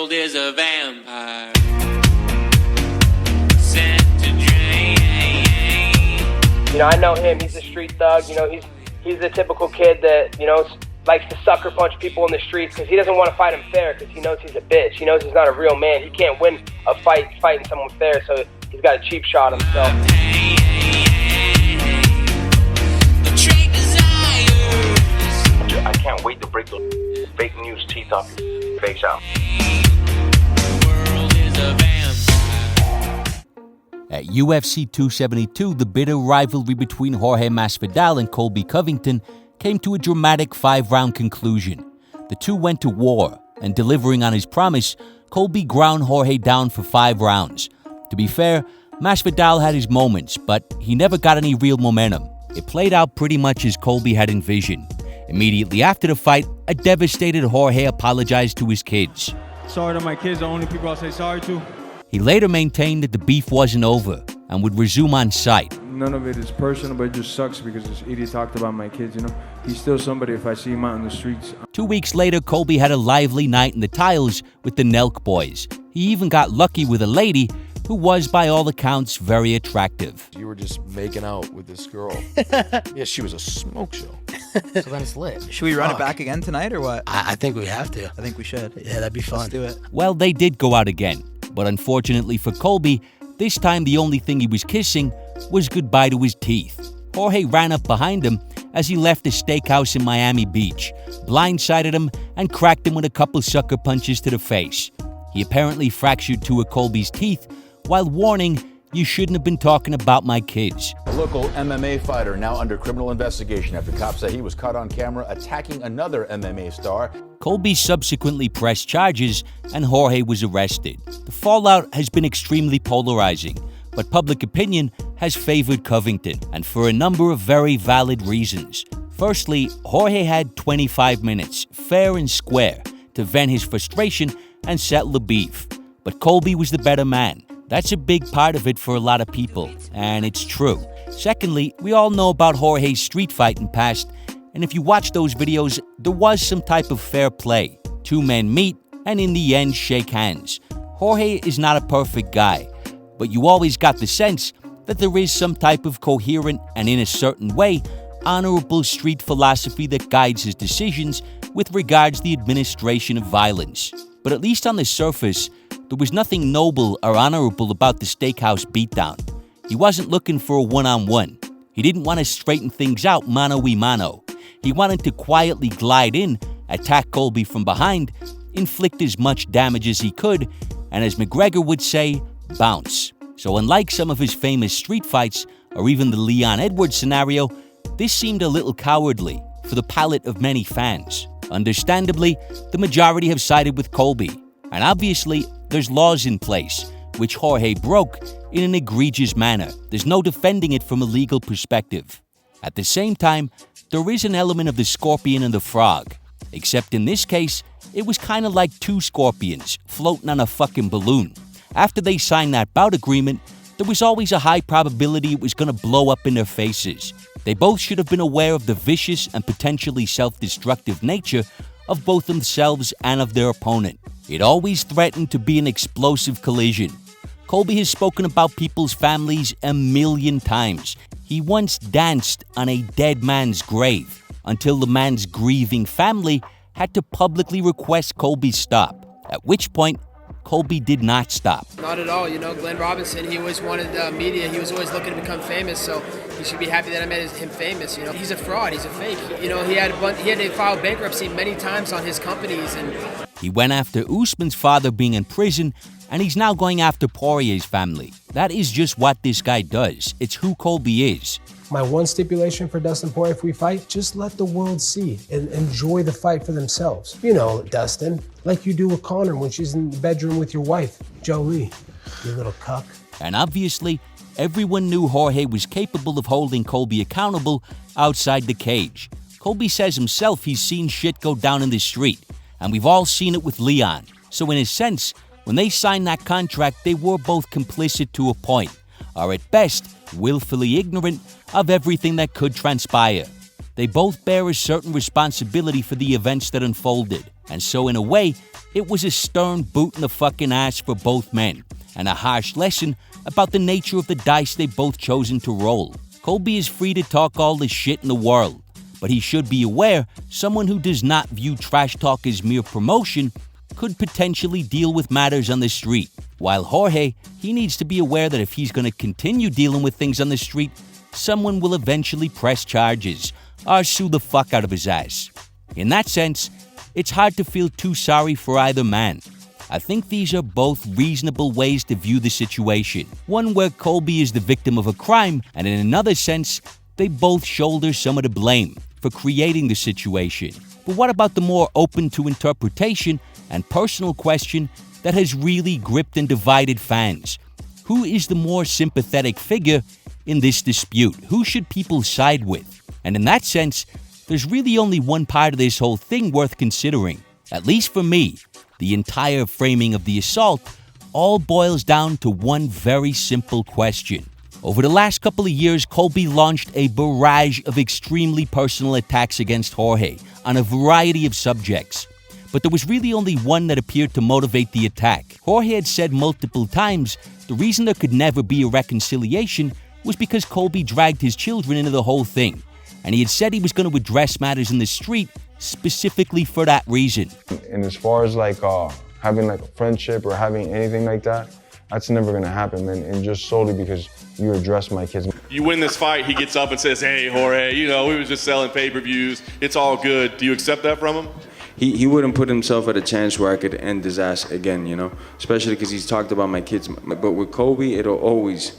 world is a vampire. Sent to drain. You know, I know him. He's a street thug. You know, he's the typical kid that, you know, likes to sucker punch people in the streets because he doesn't want to fight him fair because he knows he's a bitch. He knows he's not a real man. He can't win a fight fighting someone fair, so he's got a cheap shot himself. I can't wait to break those fake news teeth off your face out. At UFC 272, the bitter rivalry between Jorge Masvidal and Colby Covington came to a dramatic 5-round conclusion. The two went to war, and delivering on his promise, Colby ground Jorge down for 5 rounds. To be fair, Masvidal had his moments, but he never got any real momentum. It played out pretty much as Colby had envisioned. Immediately after the fight, a devastated Jorge apologized to his kids. Sorry to my kids, the only people I'll say sorry to. He later maintained that the beef wasn't over and would resume on site. None of it is personal, but it just sucks because this idiot talked about my kids, you know. He's still somebody if I see him out in the streets. 2 weeks later, Colby had a lively night in the tiles with the Nelk boys. He even got lucky with a lady who was, by all accounts, very attractive. You were just making out with this girl. Yeah, she was a smoke show. So then it's lit. Should we run it back again tonight or what? I think we have to. I think we should. Yeah, that'd be fun. Let's do it. Well, they did go out again, but unfortunately for Colby, this time the only thing he was kissing was goodbye to his teeth. Jorge ran up behind him as he left a steakhouse in Miami Beach, blindsided him and cracked him with a couple sucker punches to the face. He apparently fractured 2 of Colby's teeth while warning, "You shouldn't have been talking about my kids." A local MMA fighter now under criminal investigation after cops say he was caught on camera attacking another MMA star. Colby subsequently pressed charges and Jorge was arrested. The fallout has been extremely polarizing, but public opinion has favored Covington, and for a number of very valid reasons. Firstly, Jorge had 25 minutes, fair and square, to vent his frustration and settle the beef. But Colby was the better man. That's a big part of it for a lot of people, and it's true. Secondly, we all know about Jorge's street fighting past, and if you watch those videos, there was some type of fair play. 2 men meet, and in the end shake hands. Jorge is not a perfect guy, but you always got the sense that there is some type of coherent and in a certain way, honorable street philosophy that guides his decisions with regards to the administration of violence. But at least on the surface, there was nothing noble or honorable about the steakhouse beatdown. He wasn't looking for a one-on-one. He didn't want to straighten things out mano-a-mano. He wanted to quietly glide in, attack Colby from behind, inflict as much damage as he could, and as McGregor would say, bounce. So unlike some of his famous street fights, or even the Leon Edwards scenario, this seemed a little cowardly for the palate of many fans. Understandably, the majority have sided with Colby, and obviously, there's laws in place, which Jorge broke in an egregious manner. There's no defending it from a legal perspective. At the same time, there is an element of the scorpion and the frog, except in this case, it was kind of like 2 scorpions floating on a fucking balloon. After they signed that bout agreement, there was always a high probability it was going to blow up in their faces. They both should have been aware of the vicious and potentially self-destructive nature of both themselves and of their opponent. It always threatened to be an explosive collision. Colby has spoken about people's families a million times. He once danced on a dead man's grave until the man's grieving family had to publicly request Colby stop, at which point Colby did not stop. Not at all. You know, Glenn Robinson, he always wanted media. He was always looking to become famous, so he should be happy that I made him famous. You know, he's a fraud. He's a fake. You know, he had to file bankruptcy many times on his companies. And he went after Usman's father being in prison, and he's now going after Poirier's family. That is just what this guy does. It's who Colby is. My one stipulation for Dustin Poirier if we fight, just let the world see and enjoy the fight for themselves. You know, Dustin, like you do with Conor when she's in the bedroom with your wife, Jolie, you little cuck. And obviously, everyone knew Jorge was capable of holding Colby accountable outside the cage. Colby says himself he's seen shit go down in the street, and we've all seen it with Leon. So in a sense, when they signed that contract, they were both complicit to a point, or at best, willfully ignorant of everything that could transpire. They both bear a certain responsibility for the events that unfolded. And so in a way, it was a stern boot in the fucking ass for both men, and a harsh lesson about the nature of the dice they both chosen to roll. Colby is free to talk all the shit in the world, but he should be aware someone who does not view trash talk as mere promotion could potentially deal with matters on the street. While Jorge, he needs to be aware that if he's going to continue dealing with things on the street, someone will eventually press charges or sue the fuck out of his ass. In that sense, it's hard to feel too sorry for either man. I think these are both reasonable ways to view the situation. One where Colby is the victim of a crime, and in another sense, they both shoulder some of the blame for creating the situation. But what about the more open to interpretation and personal question that has really gripped and divided fans? Who is the more sympathetic figure in this dispute? Who should people side with? And in that sense, there's really only one part of this whole thing worth considering. At least for me, the entire framing of the assault all boils down to one very simple question. Over the last couple of years, Colby launched a barrage of extremely personal attacks against Jorge on a variety of subjects. But there was really only one that appeared to motivate the attack. Jorge had said multiple times the reason there could never be a reconciliation was because Colby dragged his children into the whole thing. And he had said he was going to address matters in the street specifically for that reason. And as far as like having like a friendship or having anything like that, that's never gonna happen, man. And just solely because you address my kids. You win this fight, he gets up and says, "Hey, Jorge, you know, we was just selling pay-per-views. It's all good." Do you accept that from him? He wouldn't put himself at a chance where I could end his ass again, you know? Especially because he's talked about my kids. But with Colby, it'll always,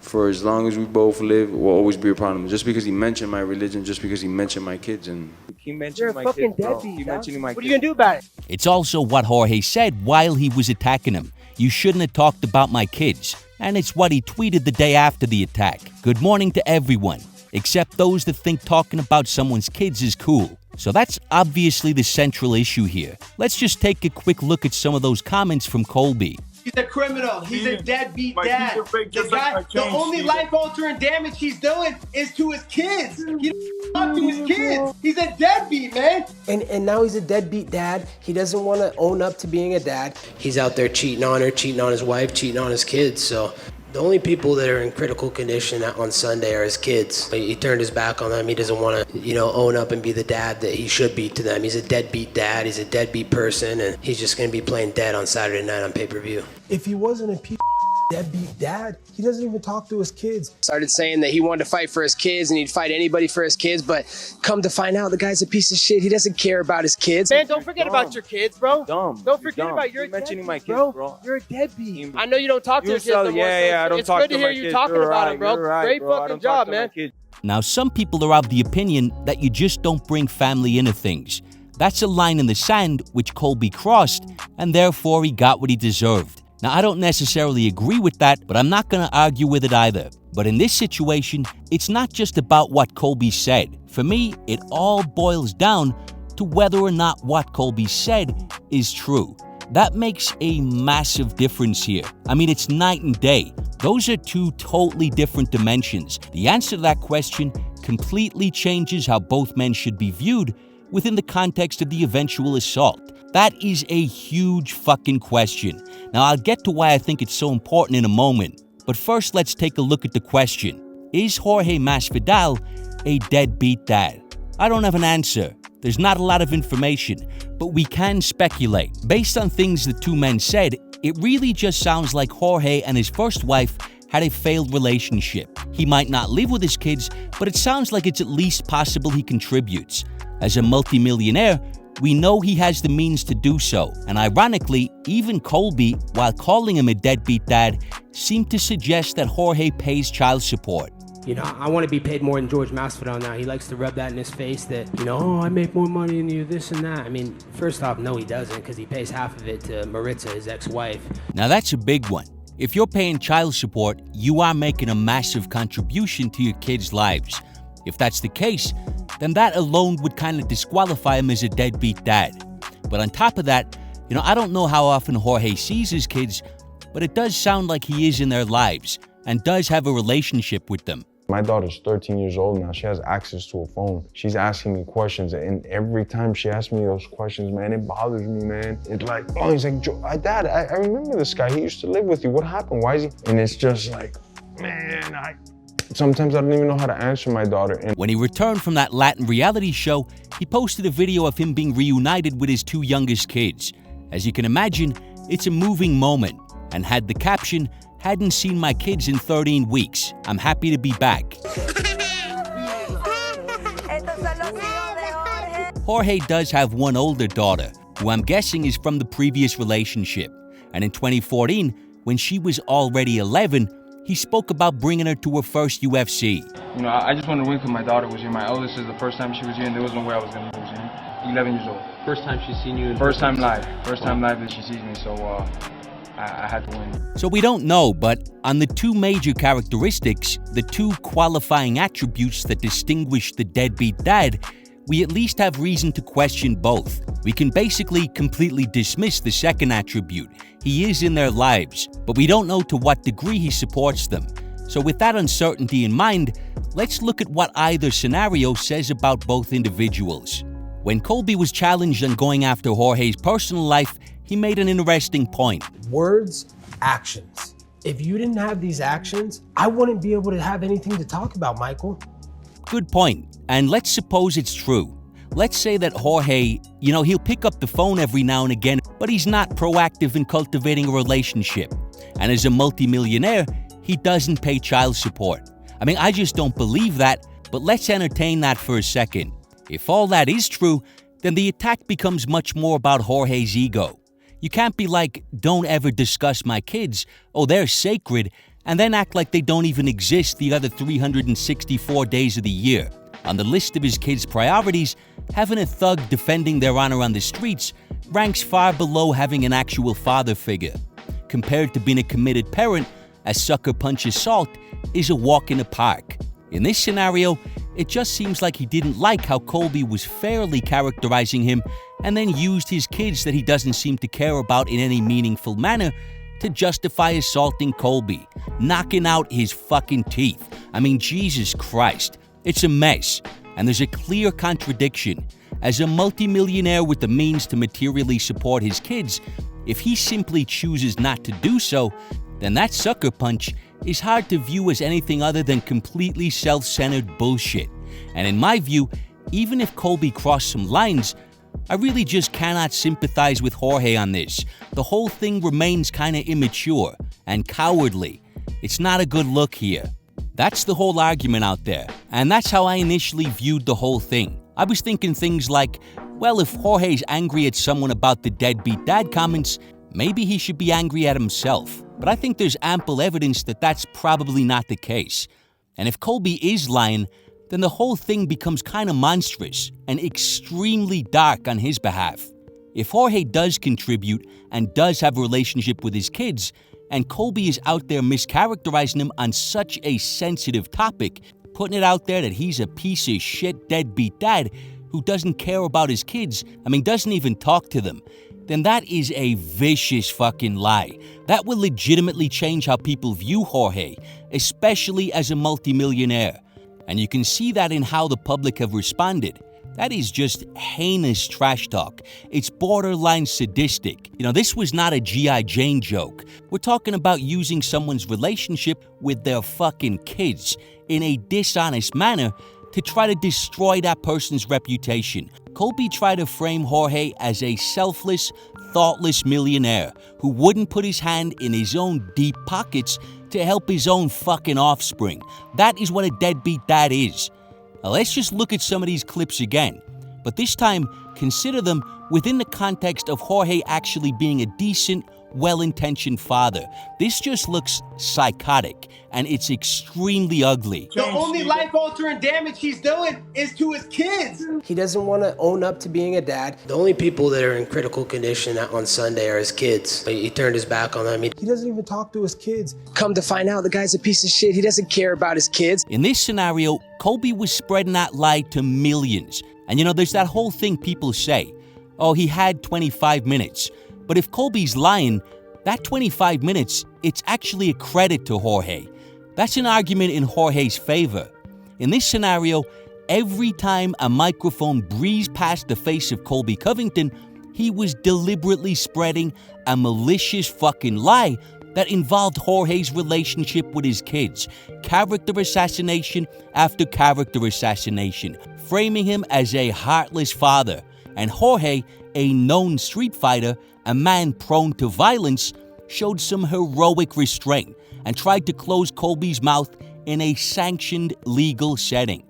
for as long as we both live, will always be a problem. Just because he mentioned my religion, just because he mentioned my kids. And he mentioned You're a my fucking kids, bro. deadbeat, He mentioning my What are kids. you gonna do about it? It's also what Jorge said while he was attacking him. You shouldn't have talked about my kids. And it's what he tweeted the day after the attack. Good morning to everyone, except those that think talking about someone's kids is cool. So that's obviously the central issue here. Let's just take a quick look at some of those comments from Colby. He's a criminal. He's a deadbeat My dad. kids are fake, The just like guy, my the chains, only Steve. life-altering damage he's doing is to his kids. He talk to his kids. He's a deadbeat, man. And now he's a deadbeat dad. He doesn't want to own up to being a dad. He's out there cheating on her, cheating on his wife, cheating on his kids. So the only people that are in critical condition on Sunday are his kids. He turned his back on them. He doesn't want to, own up and be the dad that he should be to them. He's a deadbeat dad. He's a deadbeat person, and he's just going to be playing dead on Saturday night on pay-per-view. If he wasn't a deadbeat dad, he doesn't even talk to his kids. Started saying that he wanted to fight for his kids and he'd fight anybody for his kids, but come to find out the guy's a piece of shit. He doesn't care about his kids. Man, don't forget about your kids, bro. Dumb. Don't forget about your mentioning my kids, bro. You're a deadbeat. I know you don't talk to your kids no more. Yeah, I don't talk to It's good to hear my you kids. talking You're about right, them, bro. you're right, Great bro. I fucking don't talk job, to my man. kids. Now, some people are of the opinion that you just don't bring family into things. That's a line in the sand which Colby crossed, and therefore he got what he deserved. Now, I don't necessarily agree with that, but I'm not going to argue with it either. But in this situation, it's not just about what Colby said. For me, it all boils down to whether or not what Colby said is true. That makes a massive difference here. I mean, it's night and day. Those are two totally different dimensions. The answer to that question completely changes how both men should be viewed within the context of the eventual assault. That is a huge fucking question. Now, I'll get to why I think it's so important in a moment. But first, let's take a look at the question. Is Jorge Masvidal a deadbeat dad? I don't have an answer. There's not a lot of information, but we can speculate. Based on things the two men said, it really just sounds like Jorge and his first wife had a failed relationship. He might not live with his kids, but it sounds like it's at least possible he contributes. As a multimillionaire, we know he has the means to do so. And ironically, even Colby, while calling him a deadbeat dad, seemed to suggest that Jorge pays child support. I want to be paid more than George Masvidal now. He likes to rub that in his face that, I make more money than you, this and that. I mean, first off, no, he doesn't, because he pays half of it to Maritza, his ex-wife. Now, that's a big one. If you're paying child support, you are making a massive contribution to your kids' lives. If that's the case, then that alone would kind of disqualify him as a deadbeat dad. But on top of that, I don't know how often Jorge sees his kids, but it does sound like he is in their lives and does have a relationship with them. My daughter's 13 years old now. She has access to a phone. She's asking me questions, and every time she asks me those questions, man, it bothers me, man. It's like, oh, he's like, Dad, I remember this guy. He used to live with you. What happened? Why is he? And it's just like, man, sometimes I don't even know how to answer my daughter. And when he returned from that Latin reality show, he posted a video of him being reunited with his two youngest kids. As you can imagine, it's a moving moment, and had the caption, "Hadn't seen my kids in 13 weeks. I'm happy to be back." Jorge does have one older daughter, who I'm guessing is from the previous relationship. And in 2014, when she was already 11, he spoke about bringing her to her first UFC. you know, I just wanted to win because my daughter was here. My eldest is the first time she was here, and there was no way I was going to lose. 11 years old. First time she's seen you? First time live. First time live that she sees me, so I had to win. So we don't know, but on the two major characteristics, the two qualifying attributes that distinguish the deadbeat dad, we at least have reason to question both. We can basically completely dismiss the second attribute. He is in their lives, but we don't know to what degree he supports them. So with that uncertainty in mind, let's look at what either scenario says about both individuals. When Colby was challenged on going after Jorge's personal life, he made an interesting point. Words, actions. If you didn't have these actions, I wouldn't be able to have anything to talk about, Michael. Good point. And let's suppose it's true. Let's say that Jorge, he'll pick up the phone every now and again, but he's not proactive in cultivating a relationship. And as a multimillionaire, he doesn't pay child support. I just don't believe that, but let's entertain that for a second. If all that is true, then the attack becomes much more about Jorge's ego. You can't be like, don't ever discuss my kids, oh, they're sacred, and then act like they don't even exist the other 364 days of the year. On the list of his kids' priorities, having a thug defending their honor on the streets ranks far below having an actual father figure. Compared to being a committed parent, a sucker punch assault is a walk in the park. In this scenario, it just seems like he didn't like how Colby was fairly characterizing him and then used his kids that he doesn't seem to care about in any meaningful manner to justify assaulting Colby, knocking out his fucking teeth. Jesus Christ. It's a mess, and there's a clear contradiction. As a multimillionaire with the means to materially support his kids, if he simply chooses not to do so, then that sucker punch is hard to view as anything other than completely self-centered bullshit. And in my view, even if Colby crossed some lines, I really just cannot sympathize with Jorge on this. The whole thing remains kinda immature and cowardly. It's not a good look here. That's the whole argument out there, and that's how I initially viewed the whole thing. I was thinking things like, well, if Jorge's angry at someone about the deadbeat dad comments, maybe he should be angry at himself. But I think there's ample evidence that that's probably not the case. And if Colby is lying, then the whole thing becomes kind of monstrous and extremely dark on his behalf. If Jorge does contribute and does have a relationship with his kids, and Colby is out there mischaracterizing him on such a sensitive topic, putting it out there that he's a piece of shit deadbeat dad who doesn't care about his kids, doesn't even talk to them, then that is a vicious fucking lie. That will legitimately change how people view Jorge, especially as a multimillionaire. And you can see that in how the public have responded. That is just heinous trash talk. It's borderline sadistic. This was not a G.I. Jane joke. We're talking about using someone's relationship with their fucking kids in a dishonest manner to try to destroy that person's reputation. Colby tried to frame Jorge as a selfless, thoughtless millionaire who wouldn't put his hand in his own deep pockets to help his own fucking offspring. That is what a deadbeat dad is. Now let's just look at some of these clips again, but this time consider them within the context of Jorge actually being a decent, well-intentioned father. This just looks psychotic, and it's extremely ugly. The only life-altering damage he's doing is to his kids. He doesn't want to own up to being a dad. The only people that are in critical condition on Sunday are his kids. He turned his back on them. He doesn't even talk to his kids. Come to find out, the guy's a piece of shit. He doesn't care about his kids. In this scenario, Colby was spreading that lie to millions. And there's that whole thing people say, oh, he had 25 minutes. But if Colby's lying, that 25 minutes, it's actually a credit to Jorge. That's an argument in Jorge's favor. In this scenario, every time a microphone breezed past the face of Colby Covington, he was deliberately spreading a malicious fucking lie that involved Jorge's relationship with his kids, character assassination after character assassination, framing him as a heartless father, and Jorge, a known street fighter, a man prone to violence, showed some heroic restraint and tried to close Colby's mouth in a sanctioned legal setting.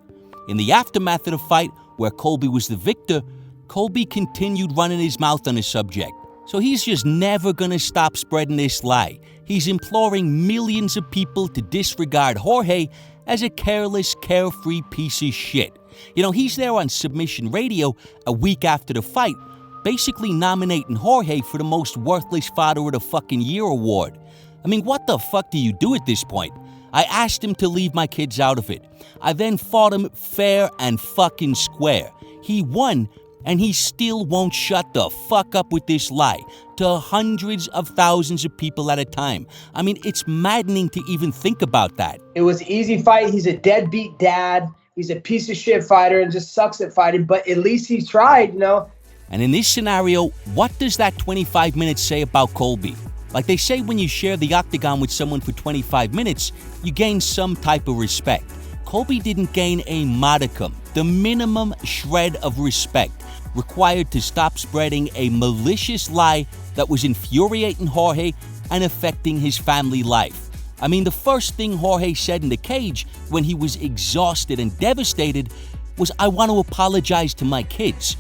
In the aftermath of the fight, where Colby was the victor, Colby continued running his mouth on the subject. So he's just never gonna stop spreading this lie. He's imploring millions of people to disregard Jorge as a careless, carefree piece of shit. You know, he's there on Submission Radio a week after the fight, basically nominating Jorge for the most worthless father of the fucking year award. I mean, what the fuck do you do at this point? I asked him to leave my kids out of it. I then fought him fair and fucking square. He won, and he still won't shut the fuck up with this lie to hundreds of thousands of people at a time. I mean, it's maddening to even think about that. It was an easy fight. He's a deadbeat dad. He's a piece of shit fighter and just sucks at fighting, but at least he tried, you know? And in this scenario, what does that 25 minutes say about Colby? Like they say, when you share the octagon with someone for 25 minutes, you gain some type of respect. Colby didn't gain a modicum, the minimum shred of respect required to stop spreading a malicious lie that was infuriating Jorge and affecting his family life. I mean, the first thing Jorge said in the cage when he was exhausted and devastated was, "I want to apologize to my kids."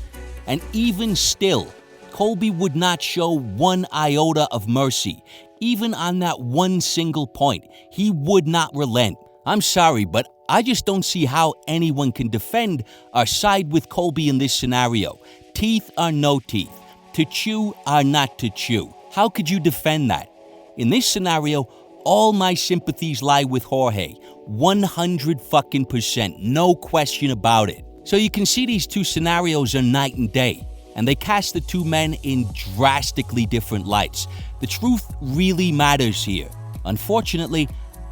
And even still, Colby would not show one iota of mercy. Even on that one single point, he would not relent. I'm sorry, but I just don't see how anyone can defend or side with Colby in this scenario. Teeth are no teeth. To chew are not to chew. How could you defend that? In this scenario, all my sympathies lie with Jorge. 100%, no question about it. So you can see these two scenarios are night and day, and they cast the two men in drastically different lights. The truth really matters here. Unfortunately,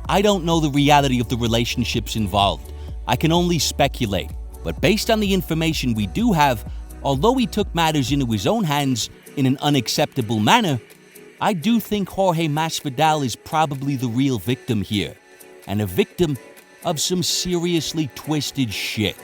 I don't know the reality of the relationships involved. I can only speculate. But based on the information we do have, although he took matters into his own hands in an unacceptable manner, I do think Jorge Masvidal is probably the real victim here, and a victim of some seriously twisted shit.